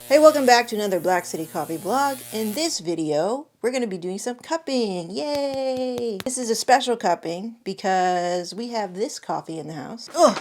Hey, welcome back to another Black City Coffee vlog. In this video, we're going to be doing some cupping. Yay! This is a special cupping because we have this coffee in the house. Oh,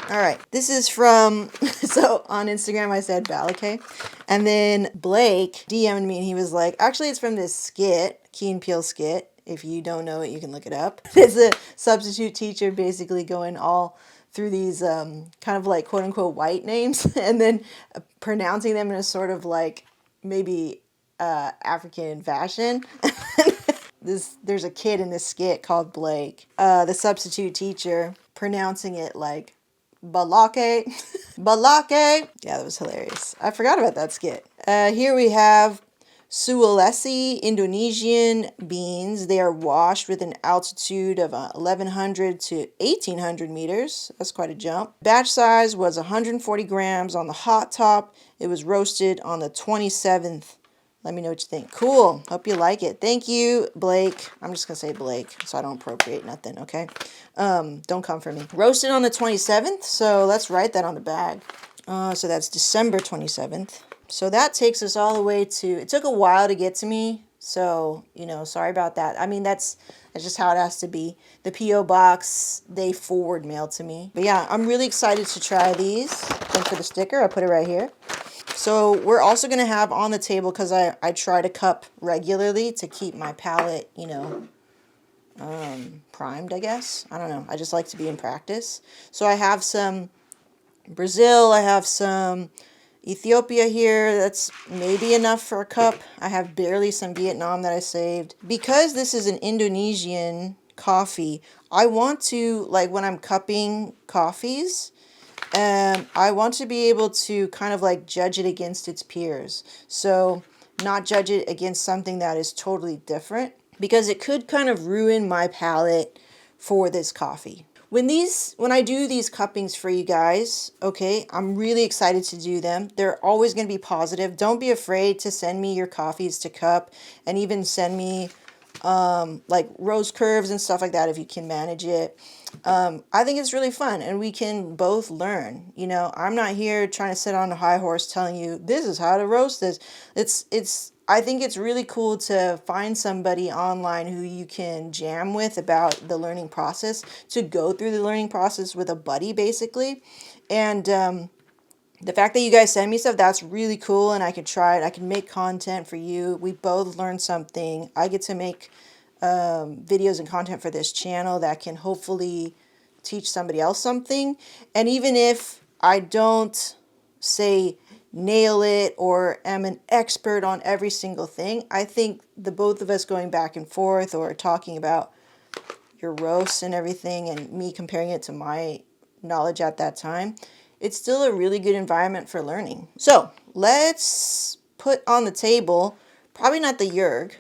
all right. This is from, so on Instagram I said Balake. And then Blake DM'd me and he was like, actually it's from this skit, Key and Peele skit. If you don't know it, you can look it up. It's a substitute teacher basically going all through these kind of like quote unquote white names and then pronouncing them in a sort of like maybe African fashion. There's a kid in this skit called Blake, the substitute teacher, pronouncing it like Balake. Balake. Yeah, that was hilarious. I forgot about that skit. Here we have Sulawesi Indonesian beans. They are washed with an altitude of 1100 to 1800 meters. That's quite a jump. Batch size was 140 grams on the hot top. It was roasted on the 27th. Let me know what you think. Cool. Hope you like it. Thank you, Blake. I'm just going to say Blake so I don't appropriate nothing, okay? Don't come for me. Roasted on the 27th, so let's write that on the bag. So that's December 27th. So that takes us all the way to, it took a while to get to me, so, you know, sorry about that. I mean, that's just how it has to be. The P.O. box, they forward mail to me. But yeah, I'm really excited to try these. Thanks for the sticker. I'll put it right here. So we're also going to have on the table, because I try to cup regularly to keep my palate, you know, primed, I guess. I don't know. I just like to be in practice. So I have some Brazil. I have some Ethiopia here. That's maybe enough for a cup. I have barely some Vietnam that I saved. Because this is an Indonesian coffee, I want to, like when I'm cupping coffees, I want to be able to kind of like judge it against its peers. So not judge it against something that is totally different, because it could kind of ruin my palate for this coffee. When I do these cuppings for you guys, okay, I'm really excited to do them. They're always going to be positive. Don't be afraid to send me your coffees to cup, and even send me like rose curves and stuff like that if you can manage it. I think it's really fun and we can both learn. You know, I'm not here trying to sit on a high horse telling you this is how to roast this. I think it's really cool to find somebody online who you can jam with about the learning process, to go through the learning process with a buddy basically. And the fact that you guys send me stuff, that's really cool, and I can try it. I can make content for you. We both learn something. I get to make videos and content for this channel that can hopefully teach somebody else something. And even if I don't say nail it or am an expert on every single thing, I think the both of us going back and forth or talking about your roasts and everything and me comparing it to my knowledge at that time, it's still a really good environment for learning. So let's put on the table, probably not the Yerg,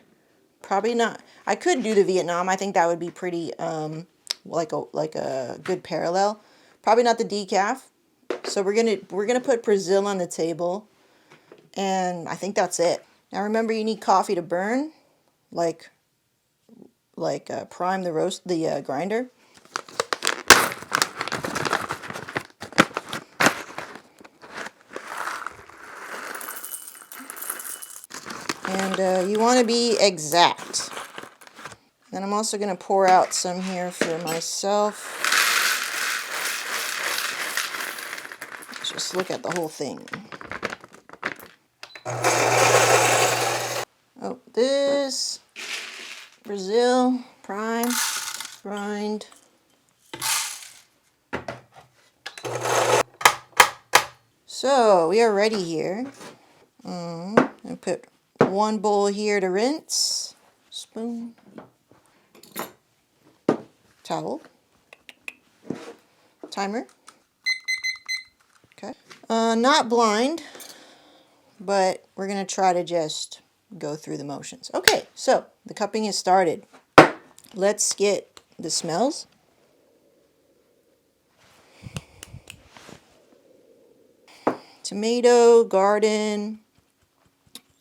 probably not. I could do the Vietnam. I think that would be pretty like a good parallel. Probably not the decaf. So we're gonna put Brazil on the table, and I think that's it. Now remember, you need coffee to burn, like prime the grinder. And you want to be exact. Then I'm also going to pour out some here for myself. Let's just look at the whole thing. Oh, this Brazil prime grind. So we are ready here. I put one bowl here to rinse. Spoon. Towel. Timer. Okay. Not blind, but we're going to try to just go through the motions. Okay, so the cupping is started. Let's get the smells. Tomato, garden,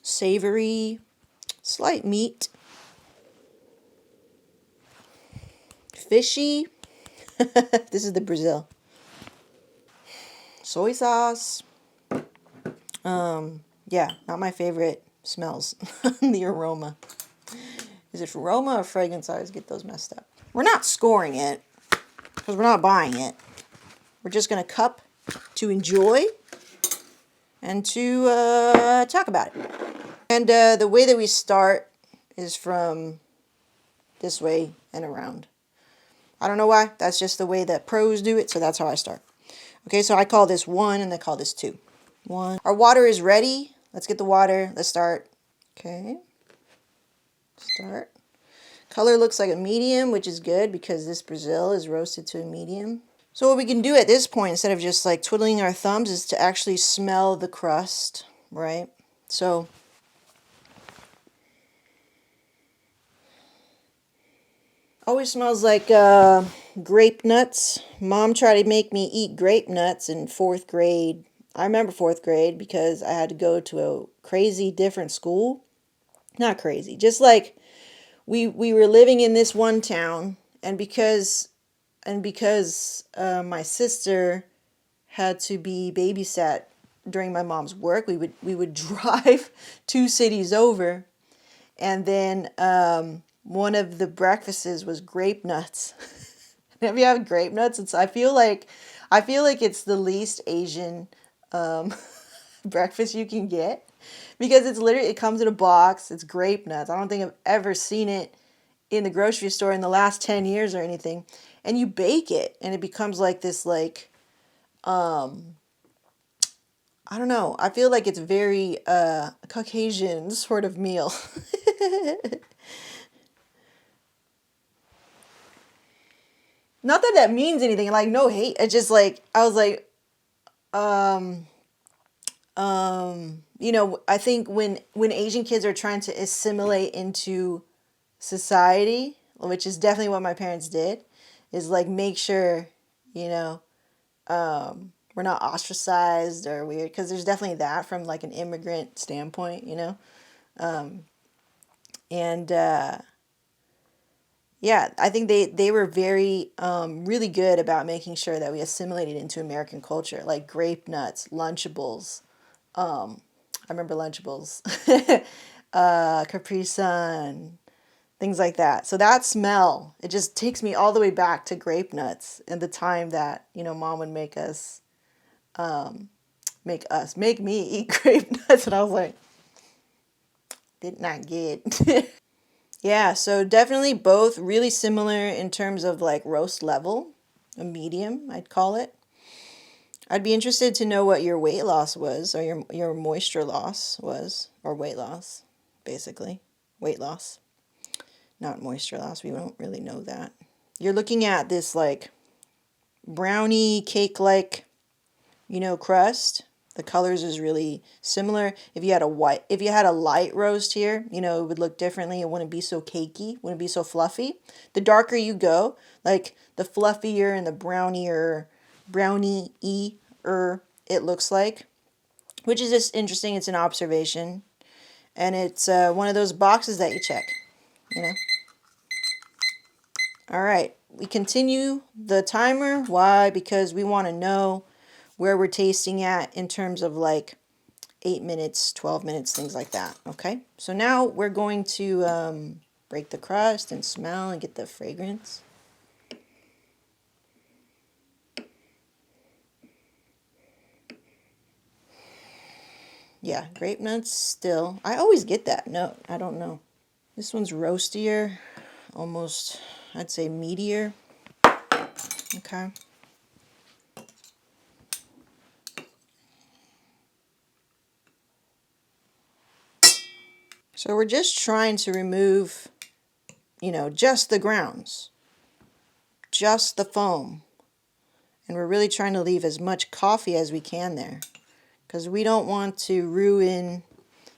savory, slight meat, fishy. This is the Brazil. Soy sauce, Yeah, not my favorite smells. The aroma. Is it aroma or fragrance? I always get those messed up. We're not scoring it because we're not buying it. We're just going to cup to enjoy and to talk about it. And the way that we start is from this way and around. I don't know why. That's just the way that pros do it, so that's how I start. Okay, so I call this 1 and I call this 2. 1. Our water is ready. Let's get the water. Let's start. Okay. Start. Color looks like a medium, which is good because this Brazil is roasted to a medium. So what we can do at this point, instead of just like twiddling our thumbs, is to actually smell the crust, right? So always smells like grape nuts. Mom tried to make me eat grape nuts in 4th grade. I remember 4th grade because I had to go to a crazy different school. Not crazy, just like we were living in this one town, and because my sister had to be babysat during my mom's work, we would drive 2 cities over, and then one of the breakfasts was grape nuts. Have you had grape nuts? I feel like it's the least Asian breakfast you can get, because it comes in a box. It's grape nuts. I don't think I've ever seen it in the grocery store in the last 10 years or anything. And you bake it and it becomes like this, like, I don't know. I feel like it's very Caucasian sort of meal. Not that that means anything, like no hate. It's just like I was like, you know, I think when Asian kids are trying to assimilate into society, which is definitely what my parents did, is like make sure, you know, we're not ostracized or weird, because there's definitely that from like an immigrant standpoint, you know. And yeah, I think they were very really good about making sure that we assimilated into American culture, like grape nuts, Lunchables. I remember Lunchables, Capri Sun, things like that. So that smell, it just takes me all the way back to grape nuts and the time that, you know, Mom would make me eat grape nuts, and I was like, did not get. Yeah, so definitely both really similar in terms of like roast level, a medium, I'd call it. I'd be interested to know what your weight loss was, or your moisture loss was, or weight loss, basically. Weight loss, not moisture loss. We don't really know that. You're looking at this like brownie cake-like, you know, crust. The colors is really similar. If you had a light roast here, you know, it would look differently. It wouldn't be so cakey, wouldn't be so fluffy. The darker you go, like the fluffier and the brownie-er it looks like, which is just interesting. It's an observation, and it's one of those boxes that you check, you know. All right, we continue the timer. Why? Because we want to know where we're tasting at in terms of like 8 minutes, 12 minutes, things like that. Okay, so now we're going to break the crust and smell and get the fragrance. Yeah, grape nuts still. I always get that note. I don't know. This one's roastier, almost, I'd say meatier. Okay. So we're just trying to remove, you know, just the grounds, just the foam. And we're really trying to leave as much coffee as we can there, because we don't want to ruin,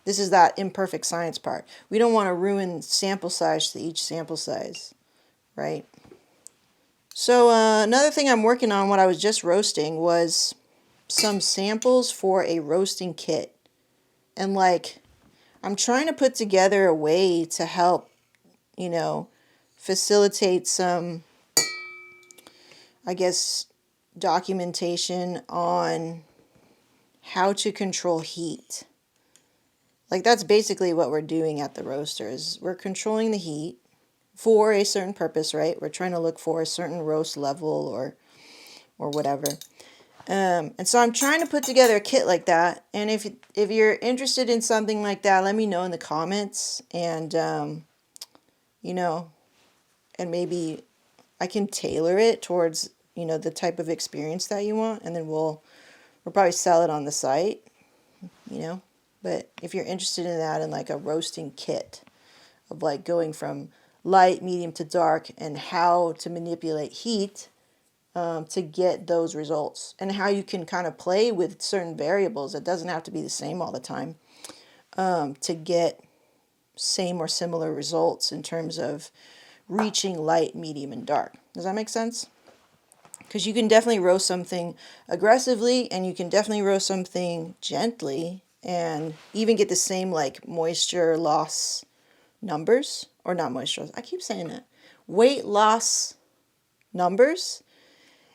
this is that imperfect science part. We don't want to ruin sample size to each sample size, right? So another thing I'm working on, what I was just roasting, was some samples for a roasting kit. And like, I'm trying to put together a way to help, you know, facilitate some, I guess, documentation on how to control heat. Like that's basically what we're doing at the roaster is we're controlling the heat for a certain purpose, right? We're trying to look for a certain roast level or whatever. And so I'm trying to put together a kit like that. And if you're interested in something like that, let me know in the comments. And you know, and maybe I can tailor it towards, you know, the type of experience that you want, and then we'll probably sell it on the site, you know. But if you're interested in that, in like a roasting kit of like going from light, medium to dark, and how to manipulate heat to get those results, and how you can kind of play with certain variables, it doesn't have to be the same all the time, to get same or similar results in terms of reaching light, medium, and dark. Does that make sense? Because you can definitely roast something aggressively, and you can definitely roast something gently, and even get the same like moisture loss numbers, or not moisture loss, I keep saying that, weight loss numbers,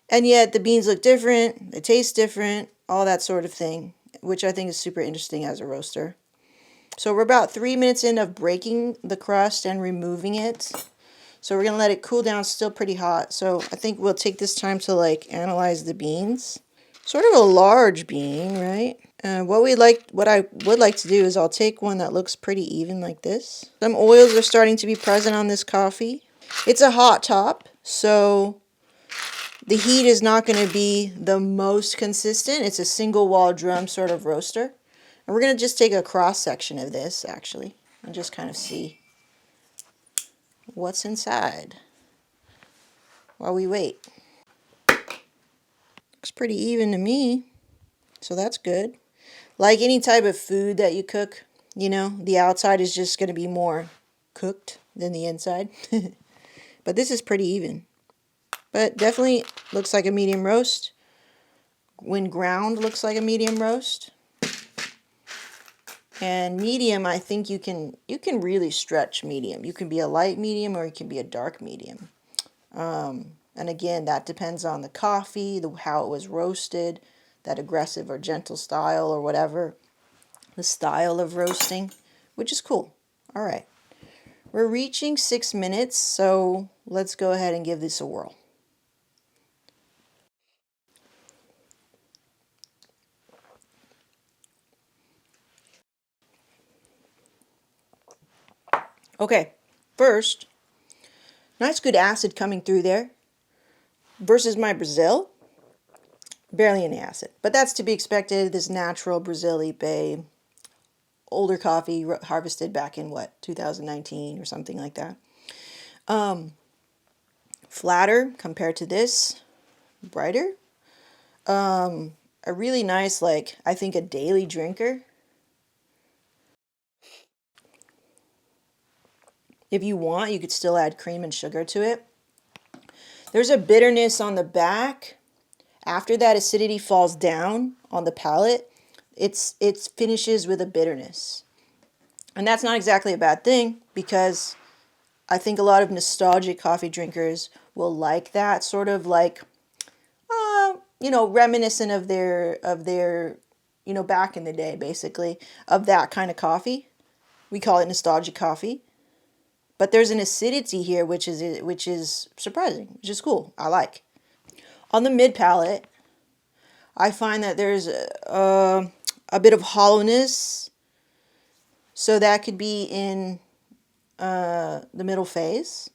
and yet the beans look different, they taste different, all that sort of thing, which I think is super interesting as a roaster. So we're about 3 minutes in of breaking the crust and removing it. So we're going to let it cool down, still pretty hot. So I think we'll take this time to like analyze the beans. Sort of a large bean, right? What I would like to do is I'll take one that looks pretty even like this. Some oils are starting to be present on this coffee. It's a hot top, so the heat is not going to be the most consistent. It's a single wall drum sort of roaster. And we're going to just take a cross section of this actually and just kind of see what's inside while we wait. Looks pretty even to me, so that's good. Like any type of food that you cook, you know, the outside is just going to be more cooked than the inside. But this is pretty even. But definitely looks like a medium roast. When ground, looks like a medium roast. And medium, I think you can really stretch medium. You can be a light medium or you can be a dark medium. And again, that depends on the coffee, how it was roasted, that aggressive or gentle style or whatever, the style of roasting, which is cool. All right, we're reaching 6 minutes, so let's go ahead and give this a whirl. Okay, first, nice good acid coming through there versus my Brazil. Barely any acid, but that's to be expected. This natural Brazil Ipe, older coffee harvested back in what, 2019 or something like that. Flatter compared to this, brighter. A really nice, like, I think a daily drinker. If you want, you could still add cream and sugar to it. There's a bitterness on the back. After that acidity falls down on the palate, it finishes with a bitterness. And that's not exactly a bad thing, because I think a lot of nostalgic coffee drinkers will like that, sort of like, you know, reminiscent of their, you know, back in the day, basically, of that kind of coffee. We call it nostalgic coffee. But there's an acidity here, which is surprising, which is cool. I like. On the mid palate, I find that there's a bit of hollowness. So that could be in the middle phase.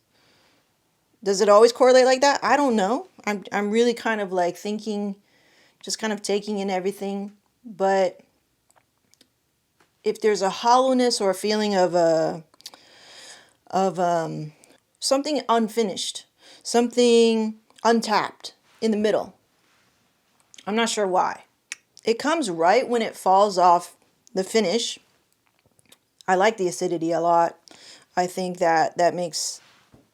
Does it always correlate like that? I don't know. I'm really kind of like thinking, just kind of taking in everything. But if there's a hollowness or a feeling of something unfinished, something untapped in the middle, I'm not sure why. It comes right when it falls off the finish. I like the acidity a lot. I think that makes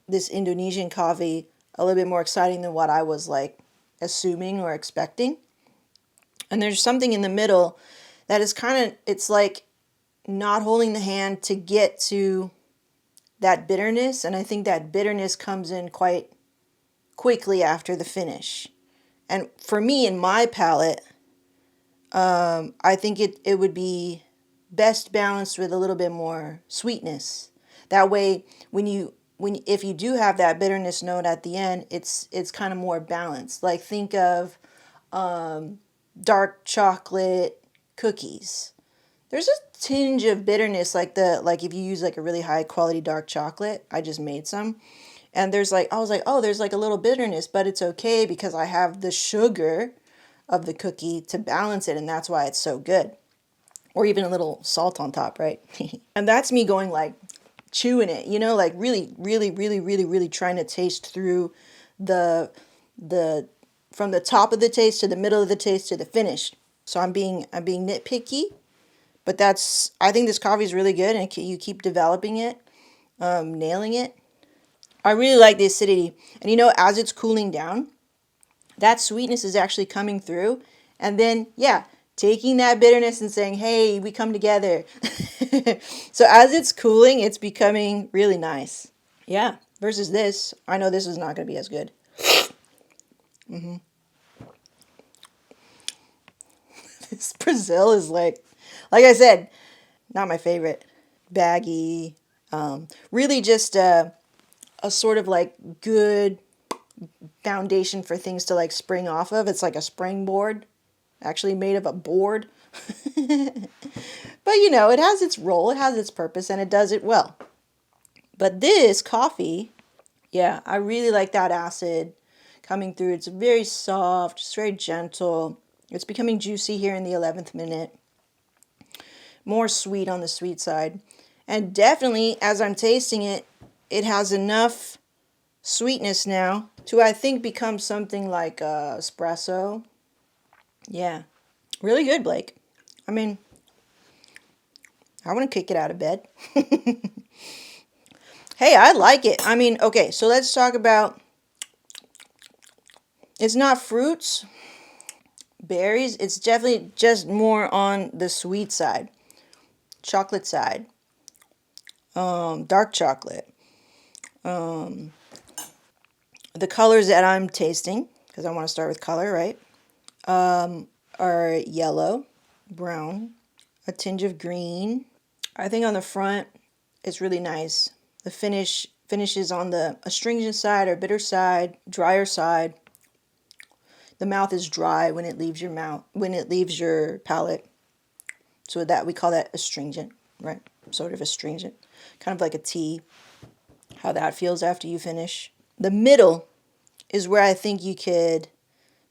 this Indonesian coffee a little bit more exciting than what I was like assuming or expecting. And there's something in the middle that is kind of, it's like not holding the hand to get to that bitterness. And I think that bitterness comes in quite quickly after the finish. And for me, in my palate, I think it would be best balanced with a little bit more sweetness. That way, if you do have that bitterness note at the end, it's kind of more balanced. Like think of dark chocolate cookies. There's a tinge of bitterness, like if you use like a really high quality dark chocolate. I just made some, and I was like, oh, there's like a little bitterness, but it's okay because I have the sugar of the cookie to balance it, and that's why it's so good. Or even a little salt on top, right? And that's me going like chewing it, like really, really, really, really, really trying to taste through the from the top of the taste to the middle of the taste to the finish. So I'm being nitpicky, but I think this coffee is really good, and you keep developing it, nailing it. I really like the acidity, and as it's cooling down, that sweetness is actually coming through, and then taking that bitterness and saying, hey, we come together. So as it's cooling, it's becoming really nice. Yeah, versus this, I know this is not going to be as good. This Brazil is like I said, not my favorite. Baggy, really just a sort of like good foundation for things to like spring off of. It's like a springboard, actually made of a board. But it has its role, it has its purpose, and it does it well. But this coffee, I really like that acid coming through. It's very soft, just very gentle. It's becoming juicy here in the 11th minute. More sweet on the sweet side. And definitely, as I'm tasting it, it has enough sweetness now to, I think, become something like espresso. Yeah. Really good, Blake. I mean, I want to kick it out of bed. Hey, I like it. I mean, okay, so let's talk about, it's not fruits, berries. It's definitely just more on the sweet side, chocolate side, dark chocolate. The colors that I'm tasting, because I want to start with color, right, are yellow, brown, a tinge of green. I think on the front, it's really nice. The finishes on the astringent side or bitter side, drier side. The mouth is dry when it leaves your mouth, when it leaves your palate. So that we call that astringent, right? Sort of astringent, kind of like a tea. How that feels after you finish. The middle is where I think you could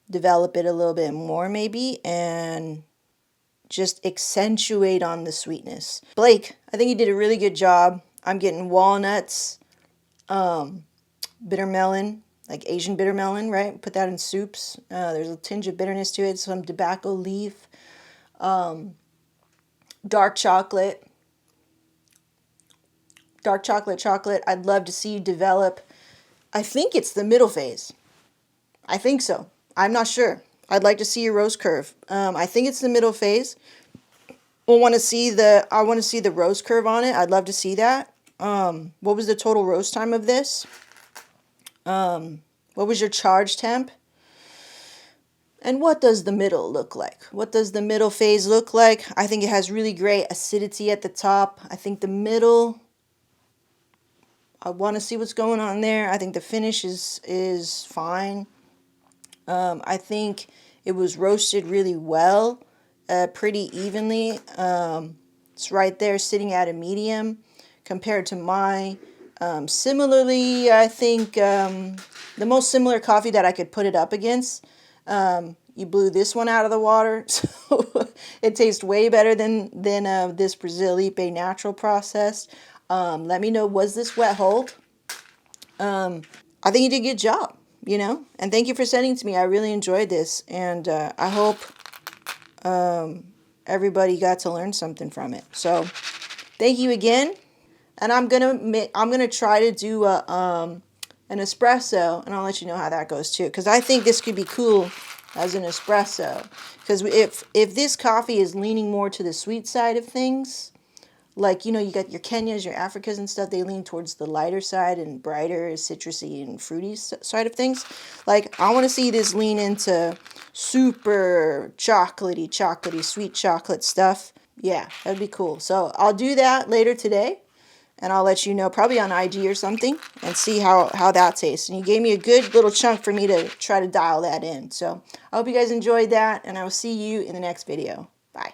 develop it a little bit more, maybe, and just accentuate on the sweetness. Blake, I think you did a really good job. I'm getting walnuts, bitter melon, like Asian bitter melon, right? Put that in soups. There's a tinge of bitterness to it, some tobacco leaf, dark chocolate. Dark chocolate. I'd love to see you develop. I think it's the middle phase. I think so. I'm not sure. I'd like to see your roast curve. I think it's the middle phase. I want to see the roast curve on it. I'd love to see that. What was the total roast time of this? What was your charge temp? And what does the middle look like? What does the middle phase look like? I think it has really great acidity at the top. I think the middle, I want to see what's going on there. I think the finish is fine. I think it was roasted really well, pretty evenly. It's right there sitting at a medium compared to my. Similarly, I think the most similar coffee that I could put it up against, you blew this one out of the water, so it tastes way better than this Brazilipe natural processed. Let me know, was this wet hold? I think you did a good job, and thank you for sending it to me. I really enjoyed this, and I hope everybody got to learn something from it. So thank you again, and I'm gonna try to do an espresso, and I'll let you know how that goes too, because I think this could be cool as an espresso, because if this coffee is leaning more to the sweet side of things, like, you got your Kenyas, your Africas and stuff, they lean towards the lighter side and brighter, citrusy and fruity side of things. Like, I want to see this lean into super chocolatey, sweet chocolate stuff. Yeah, that'd be cool. So I'll do that later today, and I'll let you know, probably on IG or something, and see how that tastes. And you gave me a good little chunk for me to try to dial that in. So I hope you guys enjoyed that, and I will see you in the next video. Bye.